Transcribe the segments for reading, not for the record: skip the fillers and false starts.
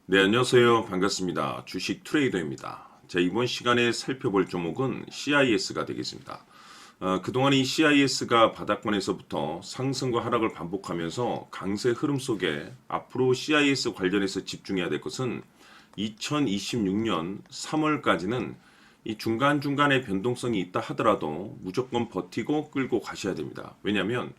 네, 안녕하세요. 반갑습니다. 주식 트레이더입니다. 자, 이번 시간에 살펴볼 종목은 CIS가 되겠습니다. 그동안 이 CIS가 바닥권에서부터 상승과 하락을 반복하면서 강세 흐름 속에 앞으로 CIS 관련해서 집중해야 될 것은 2026년 3월까지는 이 중간중간에 변동성이 있다 하더라도 무조건 버티고 끌고 가셔야 됩니다. 왜냐하면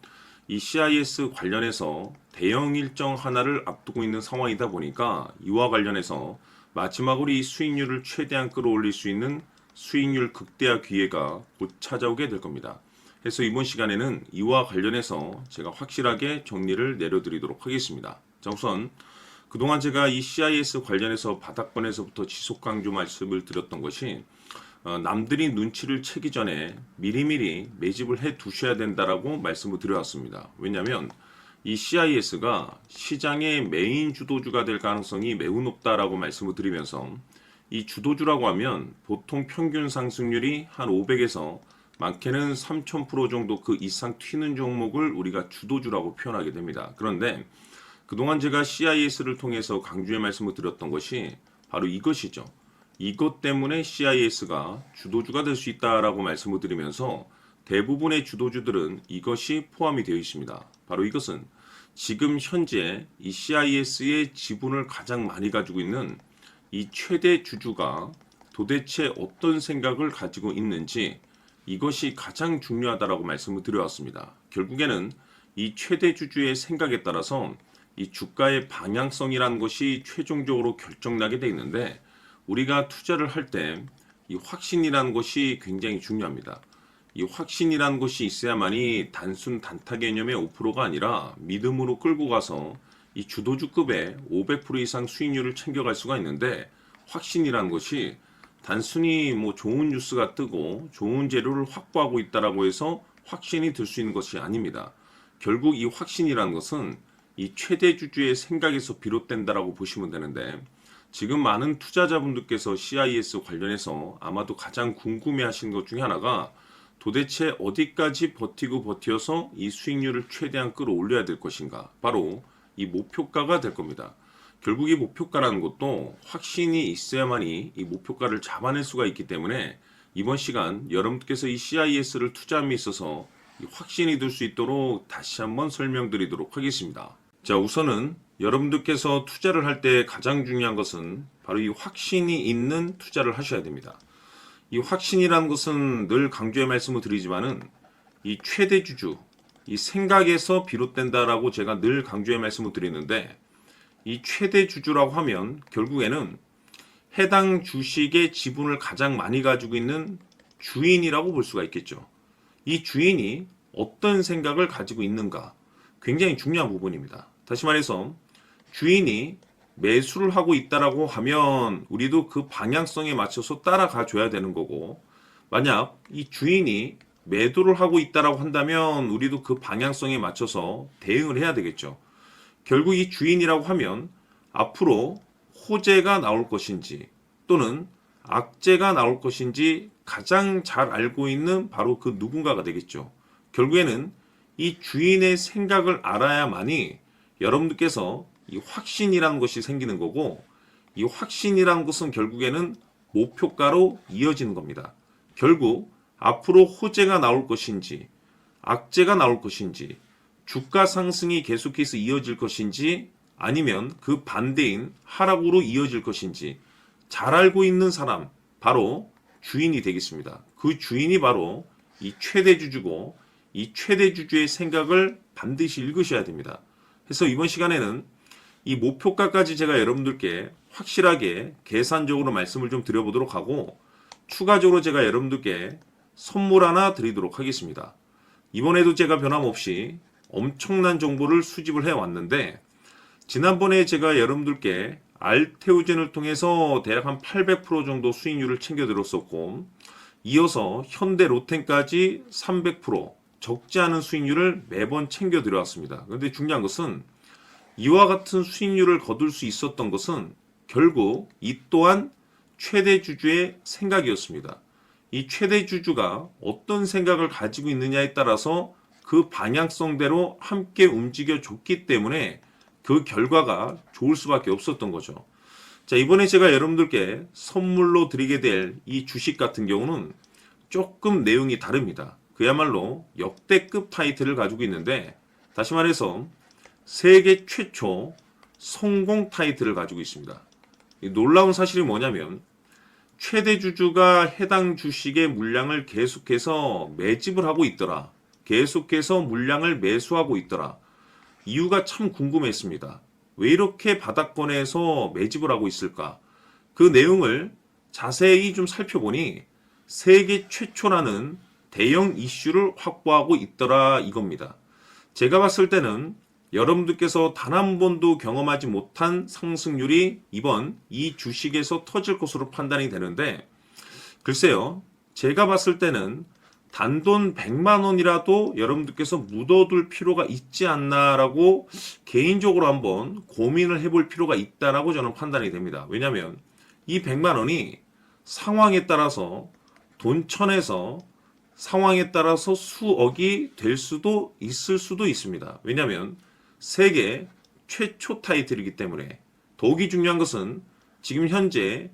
이 CIS 관련해서 대형 일정 하나를 앞두고 있는 상황이다 보니까 이와 관련해서 마지막으로 이 수익률을 최대한 끌어올릴 수 있는 수익률 극대화 기회가 곧 찾아오게 될 겁니다. 그래서 이번 시간에는 이와 관련해서 제가 확실하게 정리를 내려드리도록 하겠습니다. 자, 우선 그동안 제가 이 CIS 관련해서 바닥권에서부터 지속 강조 말씀을 드렸던 것이 남들이 눈치를 채기 전에 미리미리 매집을 해 두셔야 된다라고 말씀을 드려왔습니다. 왜냐하면 이 CIS가 시장의 메인 주도주가 될 가능성이 매우 높다라고 말씀을 드리면서 이 주도주라고 하면 보통 평균 상승률이 한 500에서 많게는 3000% 정도 그 이상 튀는 종목을 우리가 주도주라고 표현하게 됩니다. 그런데 그동안 제가 CIS를 통해서 강조의 말씀을 드렸던 것이 바로 이것이죠. 이것 때문에 CIS가 주도주가 될 수 있다라고 말씀을 드리면서 대부분의 주도주들은 이것이 포함이 되어 있습니다. 바로 이것은 지금 현재 이 CIS의 지분을 가장 많이 가지고 있는 이 최대 주주가 도대체 어떤 생각을 가지고 있는지 이것이 가장 중요하다라고 말씀을 드려왔습니다. 결국에는 이 최대 주주의 생각에 따라서 이 주가의 방향성이라는 것이 최종적으로 결정나게 되어 있는데 우리가 투자를 할 때 이 확신이라는 것이 굉장히 중요합니다. 이 확신이라는 것이 있어야만이 단순 단타 개념의 5%가 아니라 믿음으로 끌고 가서 이 주도주급의 500% 이상 수익률을 챙겨갈 수가 있는데 확신이라는 것이 단순히 뭐 좋은 뉴스가 뜨고 좋은 재료를 확보하고 있다라고 해서 확신이 들 수 있는 것이 아닙니다. 결국 이 확신이라는 것은 이 최대 주주의 생각에서 비롯된다라고 보시면 되는데 지금 많은 투자자분들께서 CIS 관련해서 아마도 가장 궁금해하시는 것 중에 하나가 도대체 어디까지 버티고 버텨서 이 수익률을 최대한 끌어올려야 될 것인가? 바로 이 목표가가 될 겁니다. 결국 이 목표가라는 것도 확신이 있어야만이 이 목표가를 잡아낼 수가 있기 때문에 이번 시간 여러분께서 이 CIS를 투자함에 있어서 이 확신이 들 수 있도록 다시 한번 설명드리도록 하겠습니다. 자, 우선은 여러분들께서 투자를 할 때 가장 중요한 것은 바로 이 확신이 있는 투자를 하셔야 됩니다. 이 확신이라는 것은 늘 강조의 말씀을 드리지만은 이 최대 주주, 이 생각에서 비롯된다라고 제가 늘 강조의 말씀을 드리는데 이 최대 주주라고 하면 결국에는 해당 주식의 지분을 가장 많이 가지고 있는 주인이라고 볼 수가 있겠죠. 이 주인이 어떤 생각을 가지고 있는가 굉장히 중요한 부분입니다. 다시 말해서 주인이 매수를 하고 있다라고 하면 우리도 그 방향성에 맞춰서 따라가 줘야 되는 거고 만약 이 주인이 매도를 하고 있다라고 한다면 우리도 그 방향성에 맞춰서 대응을 해야 되겠죠. 결국 이 주인이라고 하면 앞으로 호재가 나올 것인지 또는 악재가 나올 것인지 가장 잘 알고 있는 바로 그 누군가가 되겠죠. 결국에는 이 주인의 생각을 알아야만이 여러분들께서 이 확신이라는 것이 생기는 거고 이 확신이라는 것은 결국에는 목표가로 이어지는 겁니다. 결국 앞으로 호재가 나올 것인지 악재가 나올 것인지 주가 상승이 계속해서 이어질 것인지 아니면 그 반대인 하락으로 이어질 것인지 잘 알고 있는 사람 바로 주인이 되겠습니다. 그 주인이 바로 이 최대 주주고 이 최대 주주의 생각을 반드시 읽으셔야 됩니다. 그래서 이번 시간에는 이 목표가까지 제가 여러분들께 확실하게 계산적으로 말씀을 좀 드려보도록 하고 추가적으로 제가 여러분들께 선물 하나 드리도록 하겠습니다. 이번에도 제가 변함없이 엄청난 정보를 수집을 해왔는데 지난번에 제가 여러분들께 알테오젠을 통해서 대략 한 800% 정도 수익률을 챙겨드렸었고 이어서 현대 로텐까지 300% 적지 않은 수익률을 매번 챙겨드려왔습니다. 그런데 중요한 것은 이와 같은 수익률을 거둘 수 있었던 것은 결국 이 또한 최대 주주의 생각이었습니다. 이 최대 주주가 어떤 생각을 가지고 있느냐에 따라서 그 방향성대로 함께 움직여 줬기 때문에 그 결과가 좋을 수밖에 없었던 거죠. 자, 이번에 제가 여러분들께 선물로 드리게 될 이 주식 같은 경우는 조금 내용이 다릅니다. 그야말로 역대급 타이틀을 가지고 있는데, 다시 말해서 세계 최초 성공 타이틀을 가지고 있습니다. 이 놀라운 사실이 뭐냐면 최대 주주가 해당 주식의 물량을 계속해서 매집을 하고 있더라. 계속해서 물량을 매수하고 있더라. 이유가 참 궁금했습니다. 왜 이렇게 바닥권에서 매집을 하고 있을까? 그 내용을 자세히 좀 살펴보니 세계 최초라는 대형 이슈를 확보하고 있더라 이겁니다. 제가 봤을 때는 여러분들께서 단 한 번도 경험하지 못한 상승률이 이번 이 주식에서 터질 것으로 판단이 되는데, 글쎄요, 제가 봤을 때는 단돈 100만 원이라도 여러분들께서 묻어둘 필요가 있지 않나라고 개인적으로 한번 고민을 해볼 필요가 있다라고 저는 판단이 됩니다. 왜냐하면 이 100만 원이 상황에 따라서 돈천에서 상황에 따라서 수억이 될 수도 있을 수도 있습니다. 왜냐하면 세계 최초 타이틀이기 때문에. 더욱이 중요한 것은 지금 현재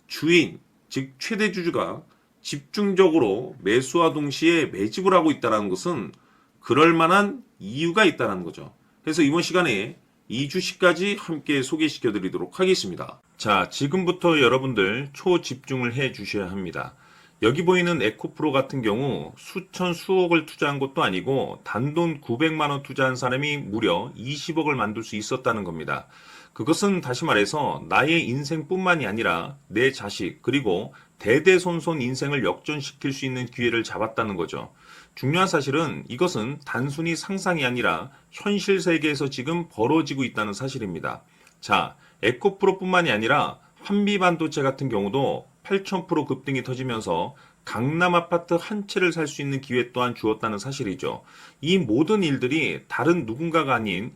주인, 즉 최대 주주가 집중적으로 매수와 동시에 매집을 하고 있다는 것은 그럴 만한 이유가 있다는 거죠. 그래서 이번 시간에 이 주식까지 함께 소개시켜 드리도록 하겠습니다. 자, 지금부터 여러분들 초집중을 해 주셔야 합니다. 여기 보이는 에코프로 같은 경우 수천 수억을 투자한 것도 아니고 단돈 900만 원 투자한 사람이 무려 20억을 만들 수 있었다는 겁니다. 그것은 다시 말해서 나의 인생뿐만이 아니라 내 자식 그리고 대대손손 인생을 역전시킬 수 있는 기회를 잡았다는 거죠. 중요한 사실은 이것은 단순히 상상이 아니라 현실 세계에서 지금 벌어지고 있다는 사실입니다. 자, 에코프로뿐만이 아니라 한미반도체 같은 경우도 8,000% 급등이 터지면서 강남 아파트 한 채를 살 수 있는 기회 또한 주었다는 사실이죠. 이 모든 일들이 다른 누군가가 아닌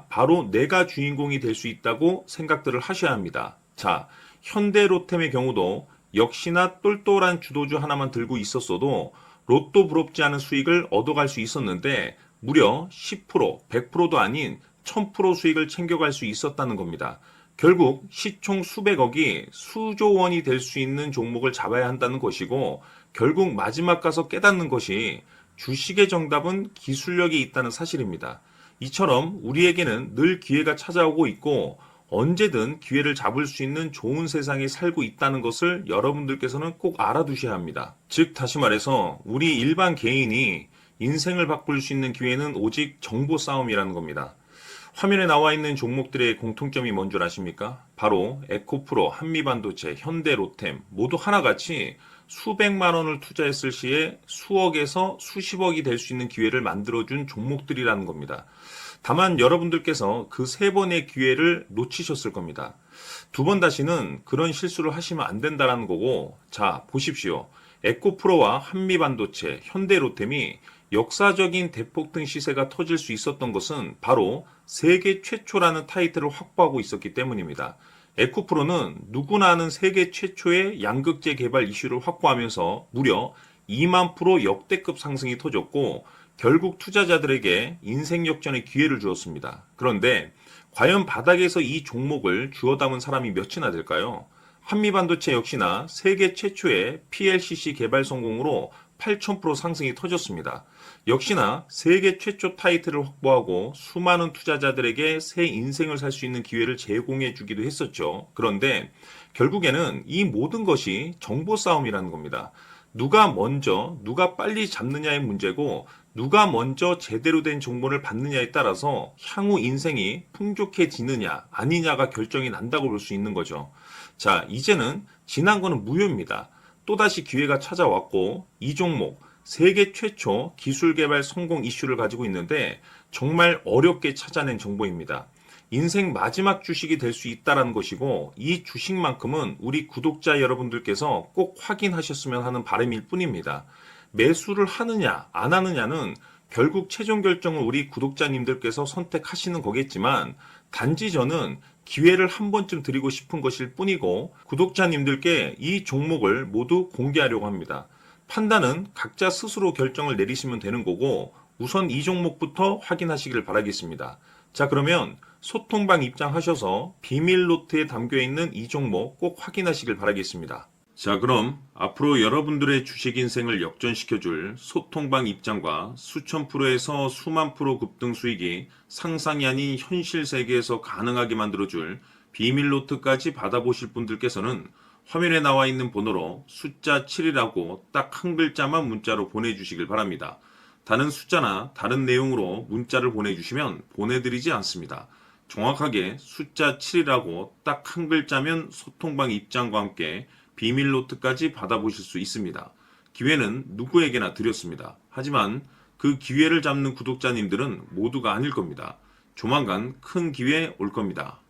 바로 내가 주인공이 될 수 있다고 생각들을 하셔야 합니다. 자, 현대로템의 경우도 역시나 똘똘한 주도주 하나만 들고 있었어도 로또 부럽지 않은 수익을 얻어갈 수 있었는데 무려 10%, 100%도 아닌 1000% 수익을 챙겨갈 수 있었다는 겁니다. 결국 시총 수백억이 수조 원이 될 수 있는 종목을 잡아야 한다는 것이고, 결국 마지막 가서 깨닫는 것이 주식의 정답은 기술력이 있다는 사실입니다. 이처럼 우리에게는 늘 기회가 찾아오고 있고 언제든 기회를 잡을 수 있는 좋은 세상에 살고 있다는 것을 여러분들께서는 꼭 알아두셔야 합니다. 즉 다시 말해서 우리 일반 개인이 인생을 바꿀 수 있는 기회는 오직 정보 싸움이라는 겁니다. 화면에 나와 있는 종목들의 공통점이 뭔 줄 아십니까? 바로 에코프로, 한미반도체, 현대로템 모두 하나같이 수백만 원을 투자했을 시에 수억에서 수십억이 될 수 있는 기회를 만들어준 종목들이라는 겁니다. 다만 여러분들께서 그 세 번의 기회를 놓치셨을 겁니다. 두 번 다시는 그런 실수를 하시면 안 된다는 거고, 자 보십시오. 에코프로와 한미반도체, 현대로템이 역사적인 대폭등 시세가 터질 수 있었던 것은 바로 세계 최초라는 타이틀을 확보하고 있었기 때문입니다. 에코프로는 누구나 아는 세계 최초의 양극재 개발 이슈를 확보하면서 무려 2만 프로 역대급 상승이 터졌고 결국 투자자들에게 인생 역전의 기회를 주었습니다. 그런데 과연 바닥에서 이 종목을 주워 담은 사람이 몇이나 될까요? 한미반도체 역시나 세계 최초의 PLCC 개발 성공으로 8,000% 상승이 터졌습니다. 역시나 세계 최초 타이틀을 확보하고 수많은 투자자들에게 새 인생을 살 수 있는 기회를 제공해 주기도 했었죠. 그런데 결국에는 이 모든 것이 정보 싸움이라는 겁니다. 누가 먼저, 누가 빨리 잡느냐의 문제고 누가 먼저 제대로 된 정보를 받느냐에 따라서 향후 인생이 풍족해지느냐 아니냐가 결정이 난다고 볼 수 있는 거죠. 자, 이제는 지난 거는 무효입니다. 또다시 기회가 찾아왔고 이 종목 세계 최초 기술 개발 성공 이슈를 가지고 있는데 정말 어렵게 찾아낸 정보입니다. 인생 마지막 주식이 될 수 있다는 것이고 이 주식만큼은 우리 구독자 여러분들께서 꼭 확인하셨으면 하는 바람일 뿐입니다. 매수를 하느냐 안 하느냐는 결국 최종 결정을 우리 구독자님들께서 선택하시는 거겠지만 단지 저는 기회를 한 번쯤 드리고 싶은 것일 뿐이고 구독자님들께 이 종목을 모두 공개하려고 합니다. 판단은 각자 스스로 결정을 내리시면 되는 거고 우선 이 종목부터 확인하시길 바라겠습니다. 자, 그러면 소통방 입장하셔서 비밀 노트에 담겨 있는 이 종목 꼭 확인하시길 바라겠습니다. 자, 그럼 앞으로 여러분들의 주식 인생을 역전시켜줄 소통방 입장과 수천 프로에서 수만 프로 급등 수익이 상상이 아닌 현실 세계에서 가능하게 만들어줄 비밀 노트까지 받아보실 분들께서는 화면에 나와 있는 번호로 숫자 7이라고 딱 한 글자만 문자로 보내주시길 바랍니다. 다른 숫자나 다른 내용으로 문자를 보내주시면 보내드리지 않습니다. 정확하게 숫자 7이라고 딱 한 글자면 소통방 입장과 함께 비밀 노트까지 받아보실 수 있습니다. 기회는 누구에게나 드렸습니다. 하지만 그 기회를 잡는 구독자님들은 모두가 아닐 겁니다. 조만간 큰 기회 올 겁니다.